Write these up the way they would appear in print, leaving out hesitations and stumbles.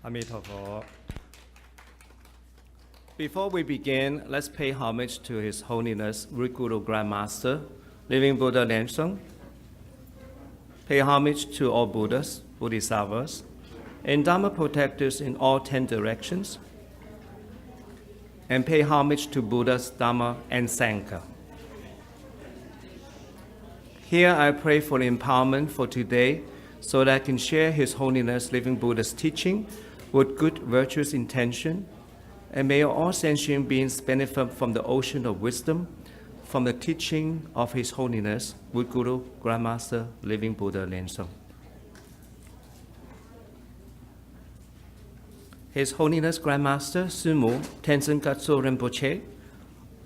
Amitabha. Before we begin, let's pay homage to His Holiness Root Guru Grand Master, Living Buddha Lensung. Pay homage to all Buddhas, Bodhisattvas, and Dharma protectors in all 10 directions. And pay homage to Buddhas, Dharma, and Sangha. Here I pray for empowerment for today so that I can share His Holiness Living Buddha's teaching with good, virtuous intention, and may all sentient beings benefit from the ocean of wisdom, from the teaching of His Holiness, Root Guru, Grand Master, Living Buddha Lensung. His Holiness Grand Master, Sumo Tenzin Gyatso Rinpoche,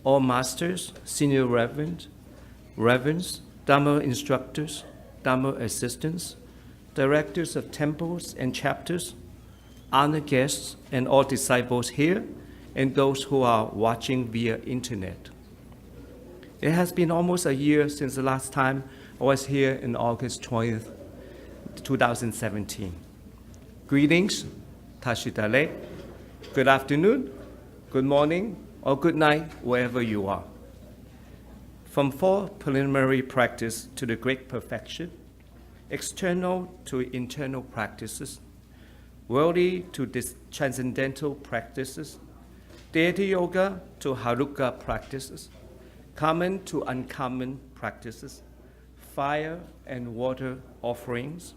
all masters, senior reverends, Dharma instructors, Dharma assistants, directors of temples and chapters, honored guests, and all disciples here, and those who are watching via internet. It has been almost a year since the last time I was here in August 20th, 2017. Greetings, Tashitale. Good afternoon, good morning, or good night, wherever you are. From 4 preliminary practice to the great perfection, external to internal practices, worldly to transcendental practices, deity yoga to haruka practices, common to uncommon practices, fire and water offerings,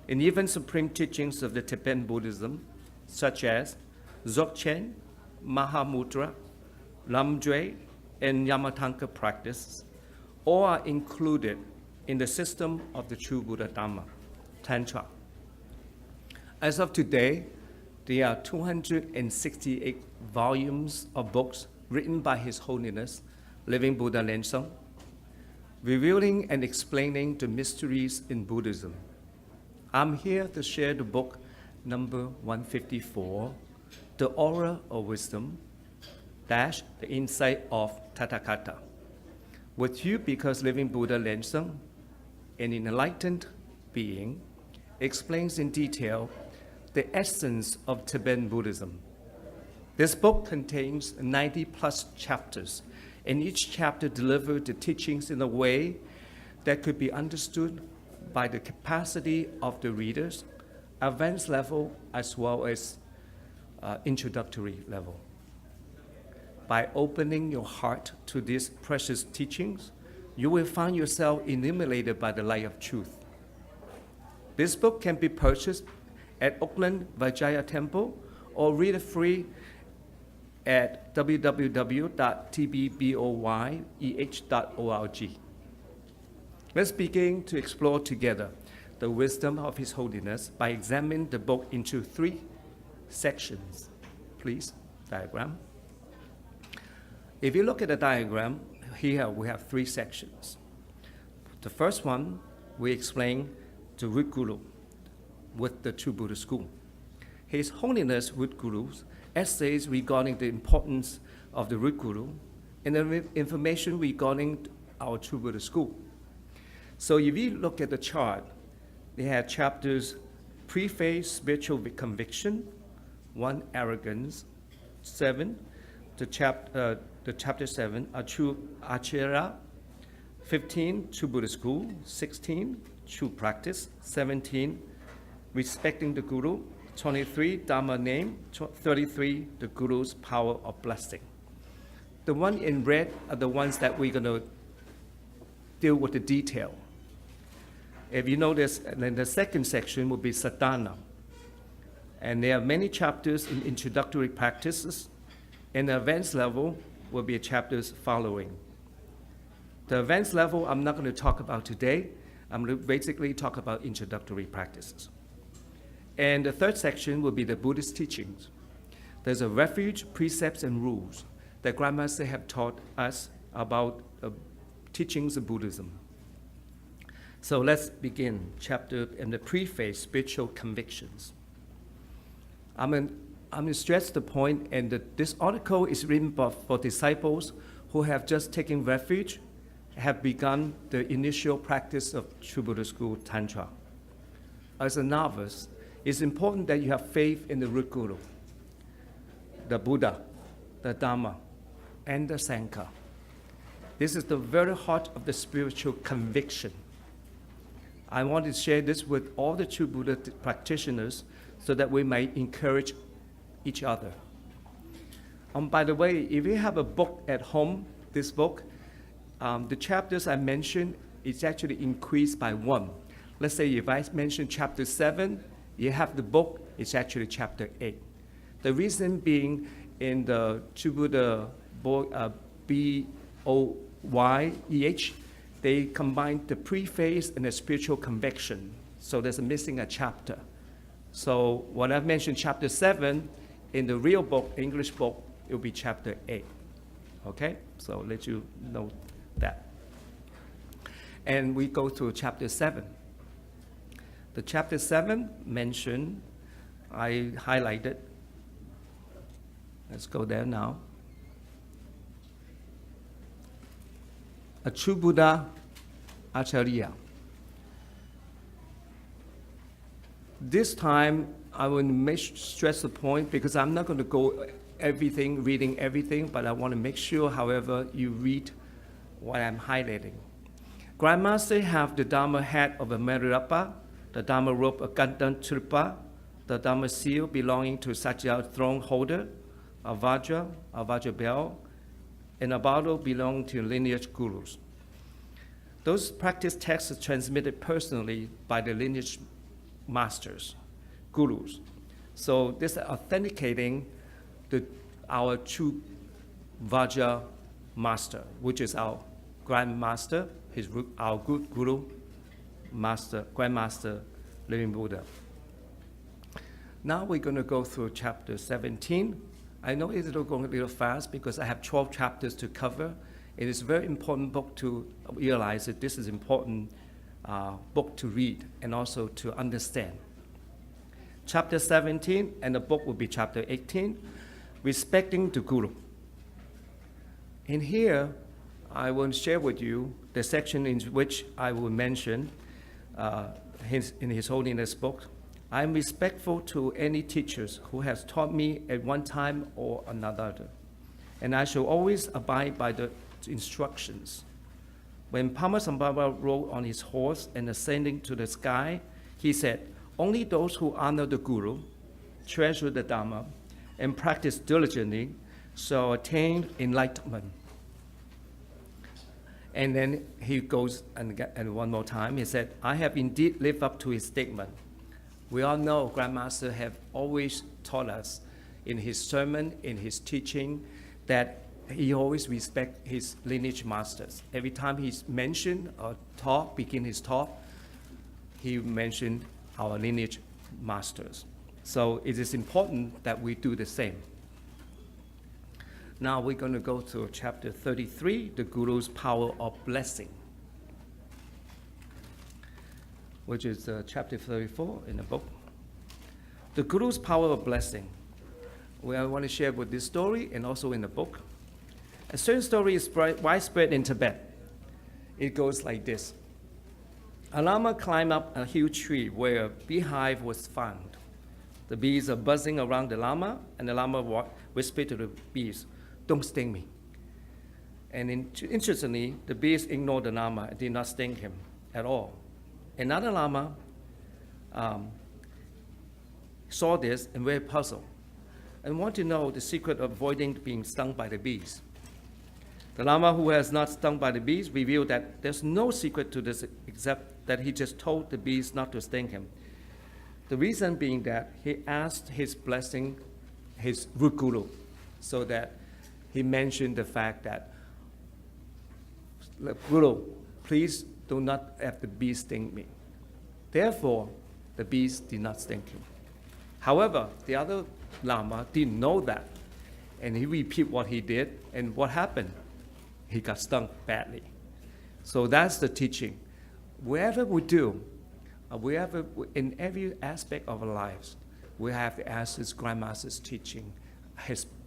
and even supreme teachings of the Tibetan Buddhism, such as Dzogchen, Mahamudra, Lamdre, and Yamatanka practices, all are included in the system of the true Buddha Dhamma, Tantra. As of today, there are 268 volumes of books written by His Holiness, Living Buddha Lensung, revealing and explaining the mysteries in Buddhism. I'm here to share the book number 154, The Aura of Wisdom, the Insight of Tathagata, with you because Living Buddha Lensung, an enlightened being, explains in detail the essence of Tibetan Buddhism. This book contains 90 plus chapters, and each chapter delivered the teachings in a way that could be understood by the capacity of the readers, advanced level as well as introductory level. By opening your heart to these precious teachings, you will find yourself illuminated by the light of truth. This book can be purchased at Oakland Vajaya Temple or read it free at www.tbboyeh.org. Let's begin to explore together the wisdom of His Holiness by examining the book into 3 sections. Please, diagram. If you look at the diagram, here we have 3 sections. The first one, we explain the Root Guru with the True Buddha School. His Holiness Root Guru's essays regarding the importance of the Root Guru and the information regarding our True Buddha School. So if you look at the chart, they have chapters Preface, Spiritual Conviction, 1, Arrogance, 7, the chapter 7, a True Acharya, 15, True Buddha School, 16, True Practice, 17, Respecting the Guru, 23, Dharma Name, 33, the Guru's Power of Blessing. The one in red are the ones that we're going to deal with the detail. If you notice, then the second section will be Sadhana. And there are many chapters in introductory practices, and the advanced level will be chapters following. The advanced level I'm not going to talk about today. I'm going to basically talk about introductory practices. And the third section will be the Buddhist teachings. There's a refuge, precepts, and rules that Grandmaster have taught us about teachings of Buddhism. So let's begin chapter in the preface, Spiritual Convictions. I'm going to stress the point, and this article is written for disciples who have just taken refuge, have begun the initial practice of True Buddha School Tantra. As a novice, It's important that you have faith in the root Guru, the Buddha, the Dhamma, and the Sangha. This is the very heart of the spiritual conviction. I want to share this with all the true Buddha practitioners so that we may encourage each other. By the way, if you have a book at home, this book, the chapters I mentioned is actually increased by 1. Let's say if I mention chapter 7, you have the book, it's actually chapter 8. The reason being in the True Buddha book, BOYEH, they combine the preface and the spiritual conviction. So there's missing a chapter. So when I've mentioned chapter 7, in the real book, English book, it will be chapter 8. Okay? So let you know that. And we go to chapter 7. The chapter 7 mentioned, I highlighted. Let's go there now. A true Buddha Acharya. This time, I will stress the point because I'm not going to go reading everything, but I want to make sure, however, you read what I'm highlighting. Grandmaster have the Dharma hat of a Merirapa, the Dharma robe of Gandan Tripa, the Dharma seal belonging to Satya throne holder, a Vajra bell, and a bottle belonging to lineage gurus. Those practice texts are transmitted personally by the lineage masters, gurus. So this is authenticating our true Vajra master, which is our grandmaster, our good guru, master, grandmaster, living Buddha. Now we're going to go through chapter 17. I know it's going a little fast because I have 12 chapters to cover. It is a very important book to realize that this is an important book to read and also to understand. Chapter 17, and the book will be chapter 18, Respecting the Guru. In here, I will share with you the section in which I will mention in His Holiness book. I am respectful to any teachers who has taught me at one time or another, and I shall always abide by the instructions. When Padmasambhava rode on his horse and ascending to the sky, he said, "Only those who honor the Guru, treasure the Dhamma, and practice diligently shall attain enlightenment." And then he goes and one more time, he said, "I have indeed lived up to his statement." We all know Grandmaster have always taught us in his sermon, in his teaching, that he always respect his lineage masters. Every time he's mentioned or begin his talk, he mentioned our lineage masters. So it is important that we do the same. Now we're going to go to chapter 33, the Guru's power of blessing, which is chapter 34 in the book. The Guru's power of blessing. I want to share with this story and also in the book. A certain story is widespread in Tibet. It goes like this. A Lama climbed up a huge tree where a beehive was found. The bees are buzzing around the Lama, and the Lama whispered to the bees, "Don't sting me." And interestingly, the bees ignored the Lama and did not sting him at all. Another Lama saw this and very puzzled and wanted to know the secret of avoiding being stung by the bees. The Lama who has not stung by the bees revealed that there's no secret to this except that he just told the bees not to sting him. The reason being that he asked his blessing, his root Guru, so that he mentioned the fact that, "Guru, please do not have the bees sting me." Therefore, the bees did not sting him. However, the other Lama didn't know that, and he repeated what he did, and what happened? He got stung badly. So that's the teaching. Wherever we do, in every aspect of our lives, we have to ask His Grandmaster's teaching,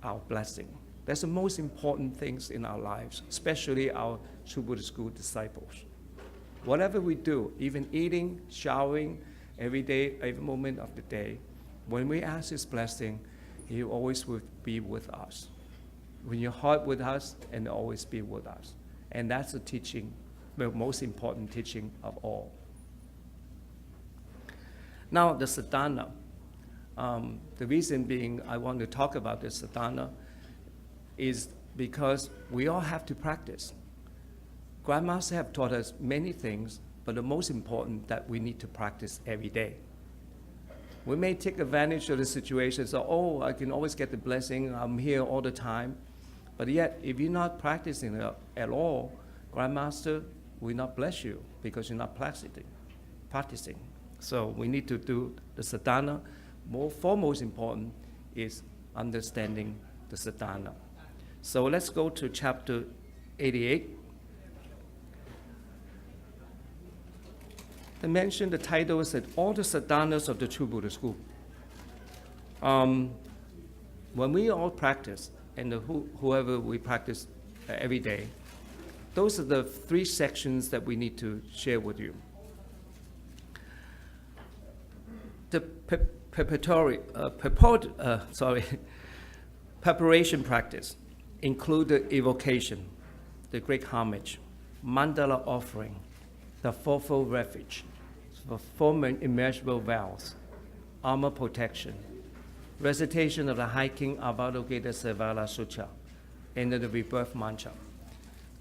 our blessing. That's the most important things in our lives, especially our True Buddhist School disciples. Whatever we do, even eating, showering, every day, every moment of the day. When we ask His blessing, He always will be with us. When your heart with us, and always be with us. And that's the teaching, the most important teaching of all. Now, the sadhana. The reason being I want to talk about the sadhana is because we all have to practice. Grandmasters have taught us many things, but the most important that we need to practice every day. We may take advantage of the situation, so, oh, I can always get the blessing, I'm here all the time. But yet, if you're not practicing it at all, Grandmaster will not bless you because you're not practicing. So we need to do the sadhana. Foremost important is understanding the sadhana. So let's go to chapter 88. I mentioned the title is that all the sadhanas of the True Buddha School. When we all practice, and whoever we practice every day, those are the 3 sections that we need to share with you. The preparation practice include the evocation, the great homage, mandala offering, the fourfold refuge, the 4 immeasurable vows, armor protection, recitation of the High King Avalokita Sevala Sutra, and the rebirth mantra.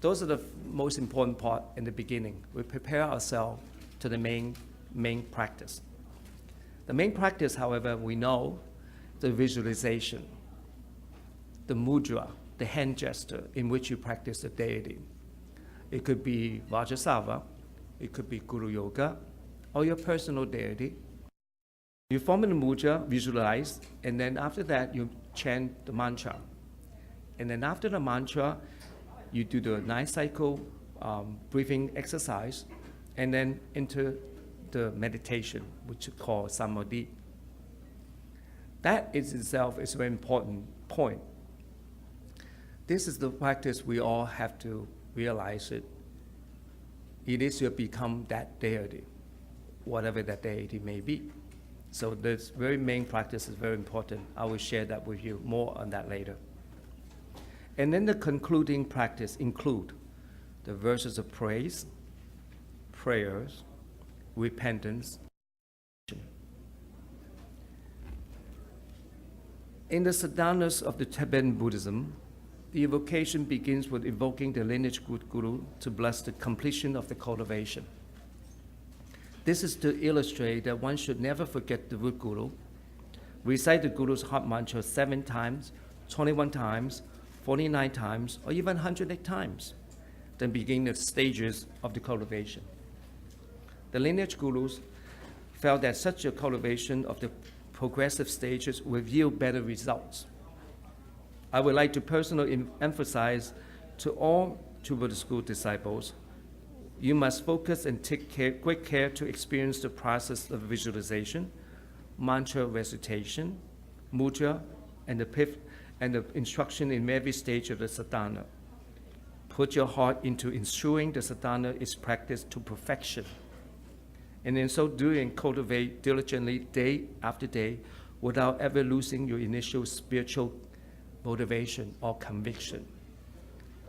Those are the most important part in the beginning. We prepare ourselves to the main practice. The main practice, however, we know the visualization, the mudra, the hand gesture in which you practice the deity. It could be Vajrasattva, it could be Guru Yoga, or your personal deity. You form the mudra, visualize, and then after that you chant the mantra. And then after the mantra, you do the 9-cycle breathing exercise, and then enter the meditation, which is called samadhi. That is itself is a very important point. This is the practice we all have to realize it. It is to become that deity, whatever that deity may be. So this very main practice is very important. I will share that with you, more on that later. And then the concluding practice include the verses of praise, prayers, repentance. In the sadhanas of the Tibetan Buddhism, the evocation begins with evoking the lineage guru to bless the completion of the cultivation. This is to illustrate that one should never forget the root guru. Recite the guru's heart mantra 7 times, 21 times, 49 times, or even 108 times, then begin the stages of the cultivation. The lineage gurus felt that such a cultivation of the progressive stages will yield better results. I would like to personally emphasize to all True Buddha School disciples, you must focus and take great care to experience the process of visualization, mantra recitation, mudra, and the instruction in every stage of the sadhana. Put your heart into ensuring the sadhana is practiced to perfection. And in so doing, cultivate diligently day after day without ever losing your initial spiritual motivation or conviction.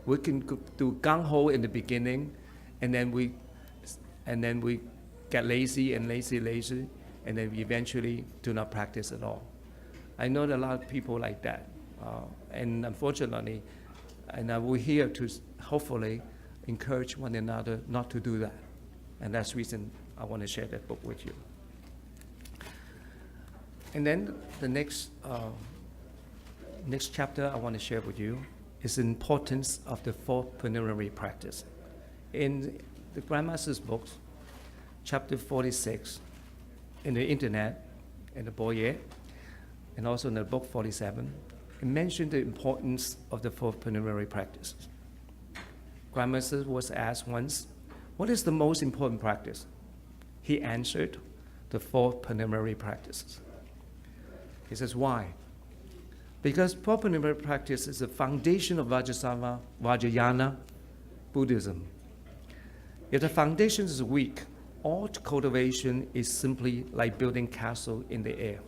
We can do gung-ho in the beginning, and then we get lazy, and then we eventually do not practice at all. I know that a lot of people like that, and unfortunately, we're here to hopefully encourage one another not to do that, and that's the reason I want to share that book with you. And then the next chapter I want to share with you is the importance of the 4 preliminary practice. In the Grandmaster's books, chapter 46, in the internet, in the Boyer, and also in the book 47, it mentioned the importance of the 4 preliminary practices. Grandmaster was asked once, what is the most important practice? He answered, the 4 preliminary practices. He says, why? Because 4 preliminary practice is the foundation of Vajrayana Buddhism. If the foundation is weak, all cultivation is simply like building castle in the air.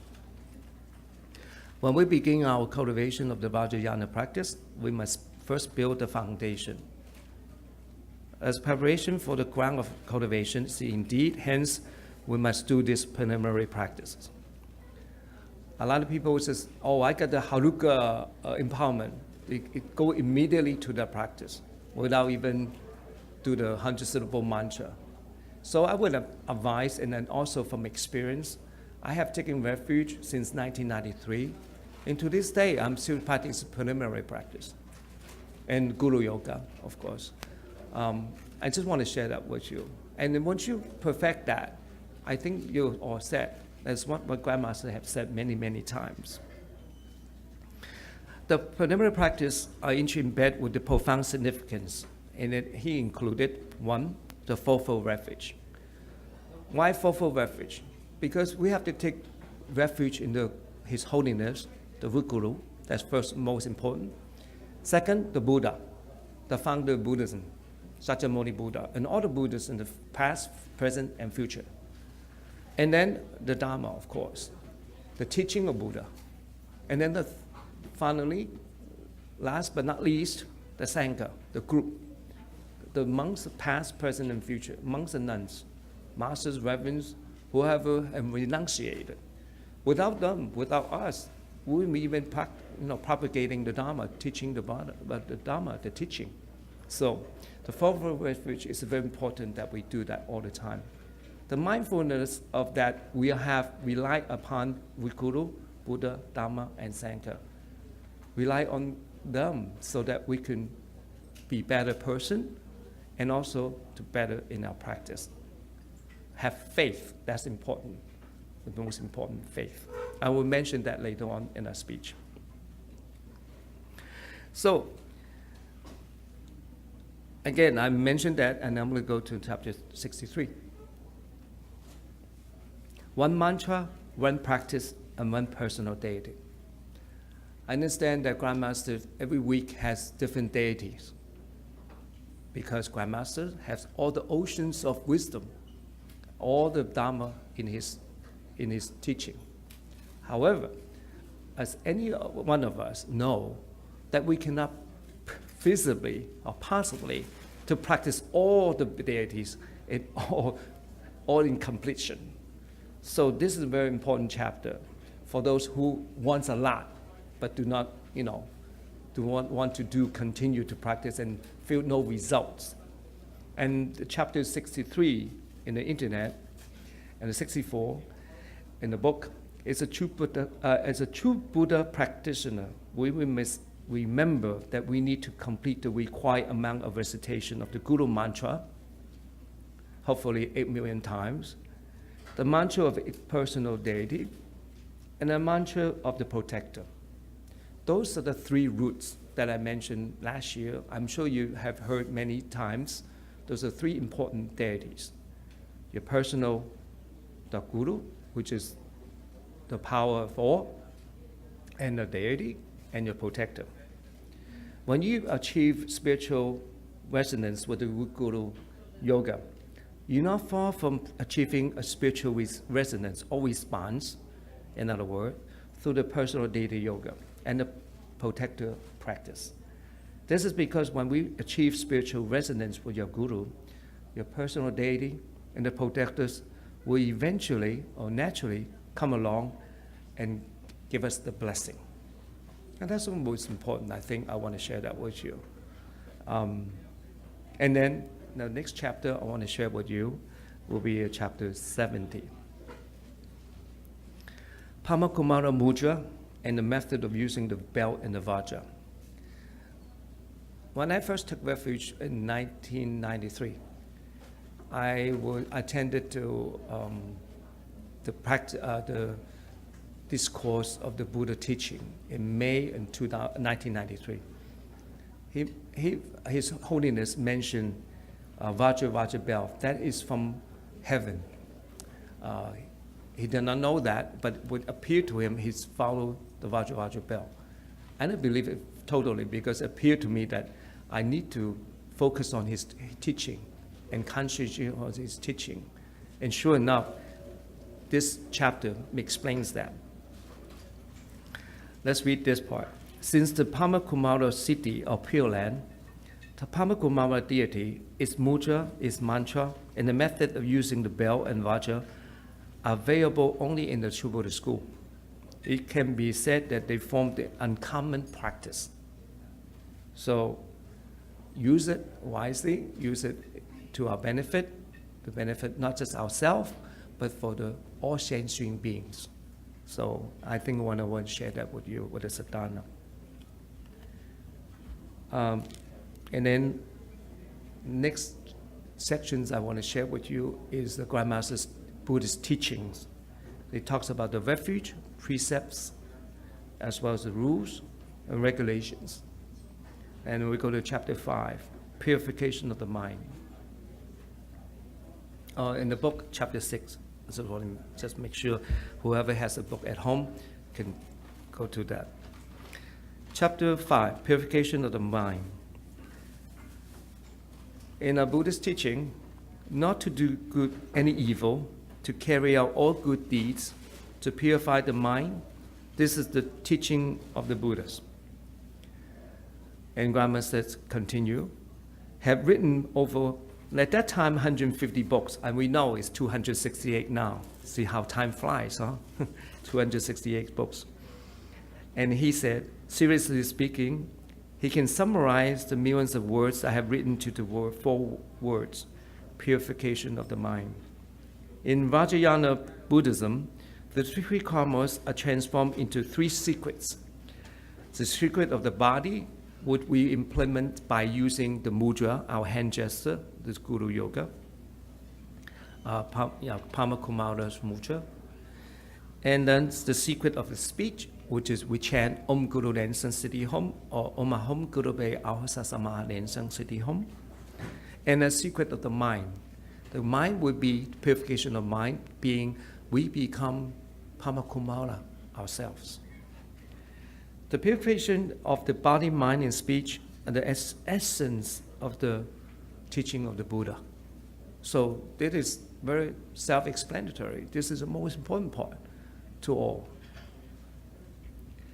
When we begin our cultivation of the Vajrayana practice, we must first build the foundation. As preparation for the ground of cultivation, see indeed, hence we must do these preliminary practices. A lot of people say, oh, I got the Haruka empowerment. It go immediately to the practice without even do the 100-syllable mantra. So I would advise, and then also from experience, I have taken refuge since 1993. And to this day, I'm still practicing preliminary practice. And Guru Yoga, of course. I just want to share that with you. And then once you perfect that, I think you're all set. That's what my grandmaster have said many, many times. The preliminary practice are each in bed with the profound significance. And he included, one, the fourfold refuge. Why fourfold refuge? Because we have to take refuge in His Holiness, the Root Guru. That's first, most important. Second, the Buddha, the founder of Buddhism, Shakyamuni Buddha, and all the Buddhas in the past, present, and future. And then the Dharma, of course, the teaching of Buddha. And then finally, last but not least, the Sangha, the group, the monks, past, present, and future, monks and nuns, masters, reverends, whoever have renunciated. Without them, without us, we wouldn't even propagating the Dharma, teaching the Dharma, the teaching. So the fourfold refuge is very important that we do that all the time. The mindfulness of that we have relied upon Guru, Buddha, Dharma, and Sangha. Rely on them so that we can be better person and also to better in our practice. Have faith, that's important, the most important, faith. I will mention that later on in our speech. So, again, I mentioned that, and I'm going to go to chapter 63. One mantra, one practice, and one personal deity. I understand that Grandmaster every week has different deities because Grandmaster has all the oceans of wisdom, all the Dharma in his teaching. However, as any one of us know that we cannot feasibly or possibly to practice all the deities in all in completion. So this is a very important chapter for those who want a lot, but do not, want to continue to practice and feel no results. And chapter 63 in the internet and the 64 in the book is a true Buddha. As a true Buddha practitioner, we must remember that we need to complete the required amount of recitation of the Guru mantra, hopefully 8 million times, the mantra of personal deity, and the mantra of the protector. Those are the three roots that I mentioned last year. I'm sure you have heard many times. Those are three important deities. Your personal, the Guru, which is the power of all, and the deity, and your protector. When you achieve spiritual resonance with the Root Guru Yoga, you're not far from achieving a spiritual resonance or response, in other words, through the personal deity yoga and the protector practice. This is because when we achieve spiritual resonance with your Guru, your personal deity and the protectors will eventually or naturally come along and give us the blessing. And that's the most important. I think I want to share that with you. And then the next chapter I want to share with you will be chapter 70. Pamakumara Mudra and the method of using the belt and the vajra. When I first took refuge in 1993, I attended to the discourse of the Buddha teaching in May in 1993. His Holiness mentioned Vajra belt. That is from heaven. He did not know that, but it would appear to him he's followed the Vajra belt. I don't believe it totally because it appeared to me that I need to focus on his teaching and concentrate on his teaching And sure enough, this chapter explains that. Let's read this part. Since the Pamakumara city of Pure Land, the Pamakumara deity, its mudra, its mantra, and the method of using the bell and vajra are available only in the True Buddha school. It can be said that they form the uncommon practice. So use it wisely, use it to our benefit, to benefit not just ourselves, but for the all sentient beings. So I think I want to share that with you, with the sadhana. And then next sections I want to share with you is the Grandmaster's Buddhist teachings. It talks about the refuge, precepts, as well as the rules and regulations. And we go to chapter 5, purification of the mind. In the book, chapter 6. So just make sure whoever has a book at home can go to that. Chapter 5, purification of the mind. In a Buddhist teaching, not to do good any evil, to carry out all good deeds, to purify the mind. This is the teaching of the Buddhas. And Grandma says, continue, have written over, at that time, 150 books, and we know it's 268 now. See how time flies, huh? 268 books. And he said, seriously speaking, he can summarize the millions of words I have written to the 4 words, purification of the mind. In Vajrayana Buddhism, the 3 karmas are transformed into 3 secrets. The secret of the body, which we implement by using the mudra, our hand gesture, this Guru Yoga, Pamakumara's mudra. And then the secret of the speech, which is we chant Om Guru Lensang Siddhi Hom or Om Ahom Guru Be Ahasa Sama Lensang Siddhi Hom. And the secret of the mind. The mind would be purification of mind, being we become Pamakumara ourselves. The purification of the body, mind, and speech are the essence of the teaching of the Buddha. So that is very self-explanatory. This is the most important part to all.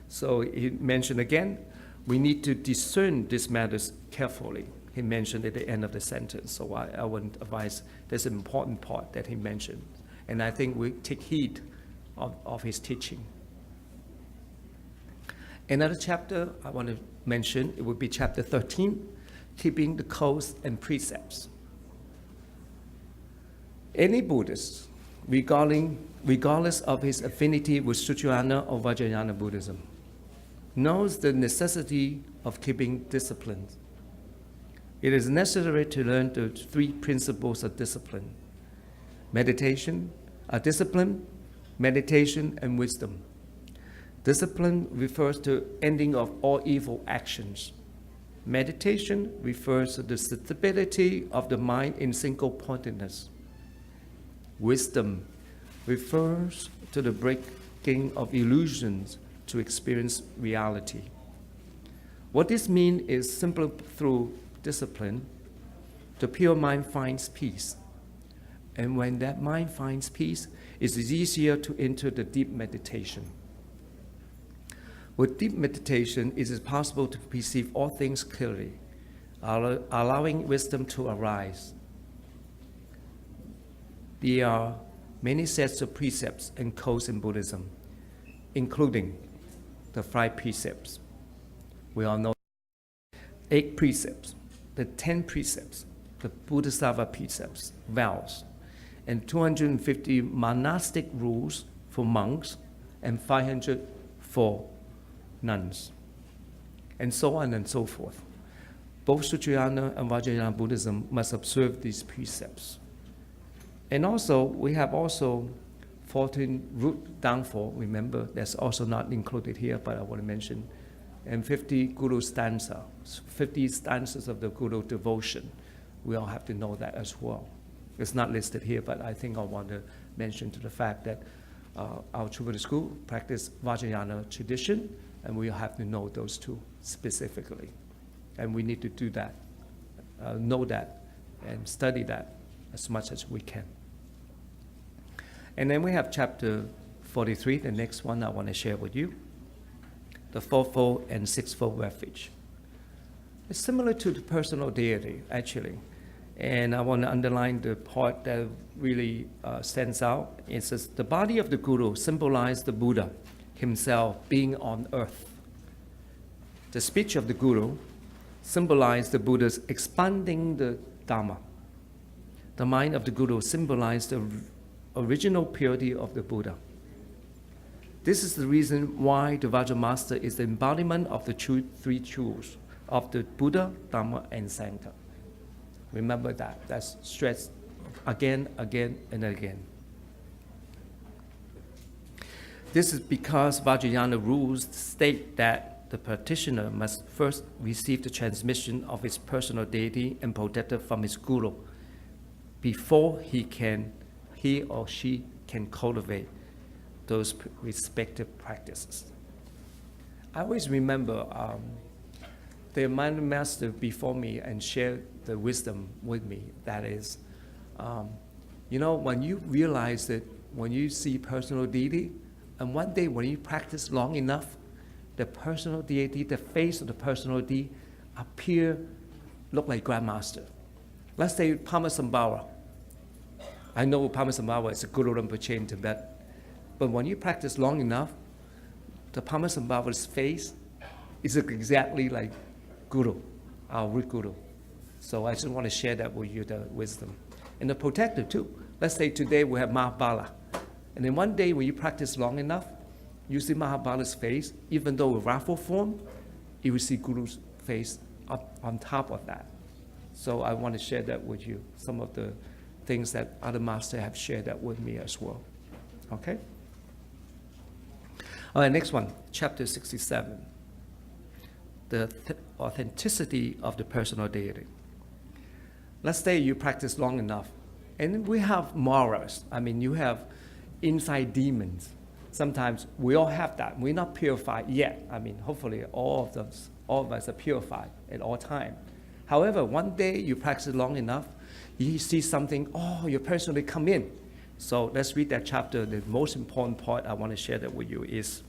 So he mentioned again, we need to discern these matters carefully. He mentioned at the end of the sentence, so I would advise there's an important part that he mentioned. And I think we take heed of his teaching. Another chapter I want to mention, it would be chapter 13, keeping the codes and precepts. Any Buddhist, regardless of his affinity with Sutrayana or Vajrayana Buddhism, knows the necessity of keeping discipline. It is necessary to learn the 3 principles of discipline. Discipline, meditation, and wisdom. Discipline refers to ending of all evil actions. Meditation refers to the stability of the mind in single-pointedness. Wisdom refers to the breaking of illusions to experience reality. What this means is simply through discipline, the pure mind finds peace. And when that mind finds peace, it is easier to enter the deep meditation. With deep meditation, it is possible to perceive all things clearly, allowing wisdom to arise. There are many sets of precepts and codes in Buddhism, including the 5 precepts. We all know 8 precepts, the 10 precepts, the Bodhisattva precepts, vows, and 250 monastic rules for monks, and 500 for nuns, and so on and so forth. Both Sutrayana and Vajrayana Buddhism must observe these precepts. And also, we have 14 root downfall, remember, that's also not included here, but I want to mention, and 50 Guru stanza, 50 stanzas of the Guru devotion. We all have to know that as well. It's not listed here, but I think I want to mention to the fact that our True Buddhist school practice Vajrayana tradition, and we have to know those 2 specifically. And we need to do that, know that, and study that as much as we can. And then we have chapter 43, the next one I want to share with you, the fourfold and sixfold refuge. It's similar to the personal deity, actually. And I want to underline the part that really stands out. It says, the body of the Guru symbolized the Buddha himself being on earth. The speech of the Guru symbolized the Buddha's expanding the Dharma. The mind of the Guru symbolized the original purity of the Buddha. This is the reason why the Vajramaster is the embodiment of the three truths of the Buddha, Dhamma, and Sangha. Remember that. That's stressed again, and again. This is because Vajrayana rules state that the practitioner must first receive the transmission of his personal deity and protector from his Guru before he or she can cultivate those respective practices. I always remember the mind master before me and shared the wisdom with me. That is, when you realize that when you see personal deity, and one day when you practice long enough, the personal deity, the face of the personal deity look like Grandmaster. Let's say Padmasambhava. I know Padmasambhava is a Guru Rinpoche in Tibet. But when you practice long enough, the Padmasambhava's face is exactly like Guru, our root Guru. So I just want to share that with you, the wisdom. And the protector too. Let's say today we have Mahabala. And then one day when you practice long enough, you see Mahabala's face, even though in raffle form, you will see Guru's face up on top of that. So I want to share that with you, some of the things that other masters have shared that with me as well. Okay? All right, next one, chapter 67. The authenticity of the personal deity. Let's say you practice long enough, and we have maras. You have inside demons. Sometimes we all have that. We're not purified yet. Hopefully all of us are purified at all time. However, one day you practice long enough, you see something, your personality come in. So let's read that chapter. The most important part I want to share that with you is,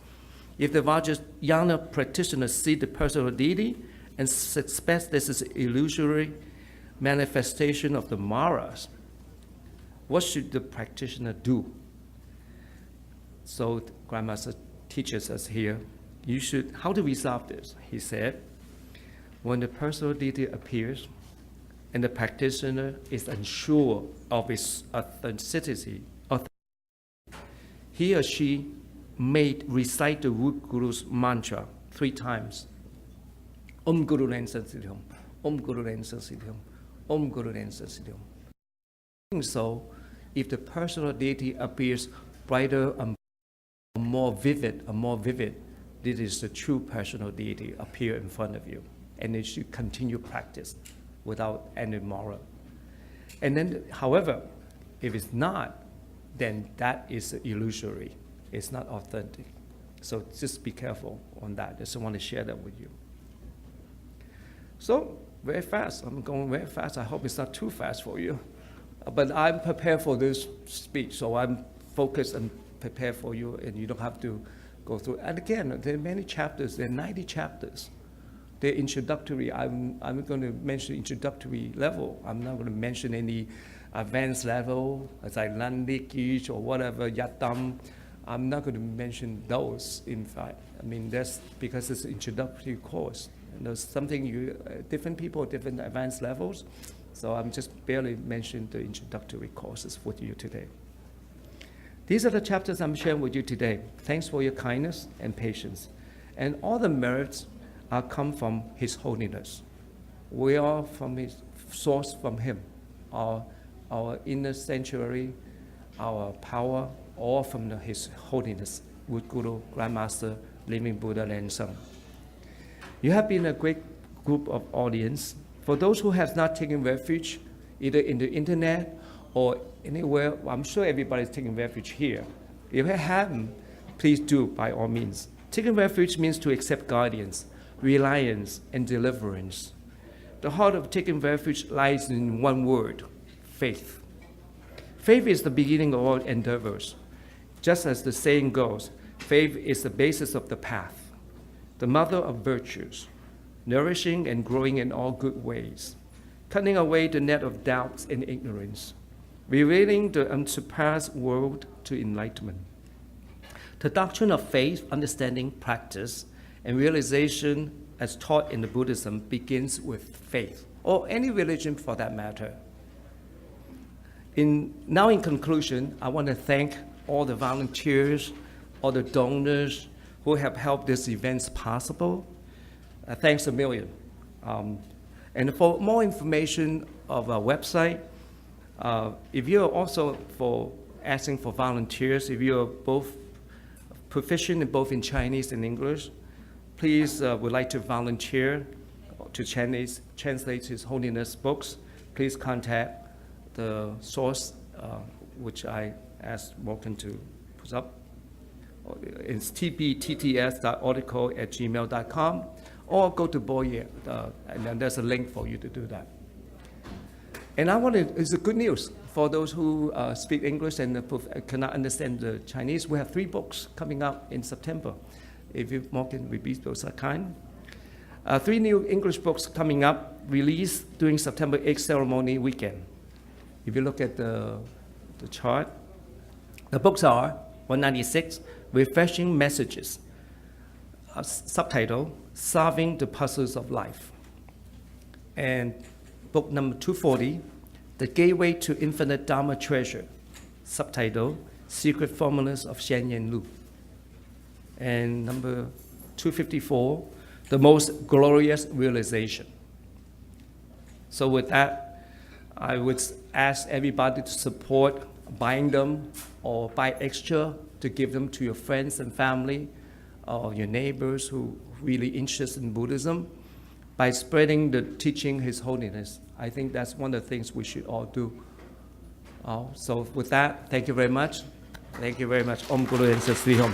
if the Vajrayana practitioner see the personal deity and suspects this is an illusory manifestation of the maras, what should the practitioner do? So Grandmaster teaches us here, how to resolve this. He said, when the personal deity appears and the practitioner is unsure of its authenticity, he or she may recite the root Guru's mantra 3 times. Om Guru Lensa Siddham, Om Guru Lensa Siddham, Om Guru Lensa Siddham. So, if the personal deity appears brighter and more vivid, this is the true personal deity appear in front of you. And you should continue practice without any moral. And then, however, if it's not, then that is illusory. It's not authentic. So just be careful on that. Just want to share that with you. So, very fast. I'm going very fast. I hope it's not too fast for you. But I'm prepared for this speech, so I'm focused and prepared for you, and you don't have to go through. And again, there are many chapters. There are 90 chapters. They're introductory. I'm going to mention introductory level. I'm not going to mention any advanced level, as like Landikish or whatever, Yatam. I'm not going to mention those, in fact. That's because it's an introductory course. And there's something different people, different advanced levels. So I'm just barely mentioning the introductory courses with you today. These are the chapters I'm sharing with you today. Thanks for your kindness and patience. And all the merits come from His Holiness. We are from His source, from Him. Our inner sanctuary, our power, all from His Holiness, Root Guru, Grandmaster, Living Buddha Lensang. You have been a great group of audience. For those who have not taken refuge, either in the internet or anywhere, I'm sure everybody's taking refuge here. If you haven't, please do by all means. Taking refuge means to accept guidance, reliance, and deliverance. The heart of taking refuge lies in one word, faith. Faith is the beginning of all endeavors. Just as the saying goes, faith is the basis of the path, the mother of virtues, nourishing and growing in all good ways, cutting away the net of doubts and ignorance, revealing the unsurpassed world to enlightenment. The doctrine of faith, understanding, practice, and realization as taught in the Buddhism begins with faith, or any religion for that matter. Now in conclusion, I want to thank all the volunteers, all the donors who have helped this event possible. Thanks a million. And for more information of our website, if you're also asking for volunteers, if you're both proficient in both in Chinese and English, please would like to volunteer to translate His Holiness books, please contact the source, which I asked Morgan to put up. It's tbtts.article@gmail.com, or go to Boyer, and then there's a link for you to do that. And it's a good news for those who speak English and cannot understand the Chinese. We have 3 books coming up in September. If you, Morgan, repeat those are kind. 3 new English books coming up, released during September 8th ceremony weekend. If you look at the chart, the books are 196, Refreshing Messages, subtitle, Solving the Puzzles of Life. And book number 240, The Gateway to Infinite Dharma Treasure, subtitle, Secret Formulas of Shen Lu. And number 254, The Most Glorious Realization. So with that, I would ask everybody to support buying them or buy extra to give them to your friends and family or your neighbors who really interested in Buddhism by spreading the teaching His Holiness. I think that's one of the things we should all do. So with that, thank you very much. Thank you very much. Om Guru and Sri Om.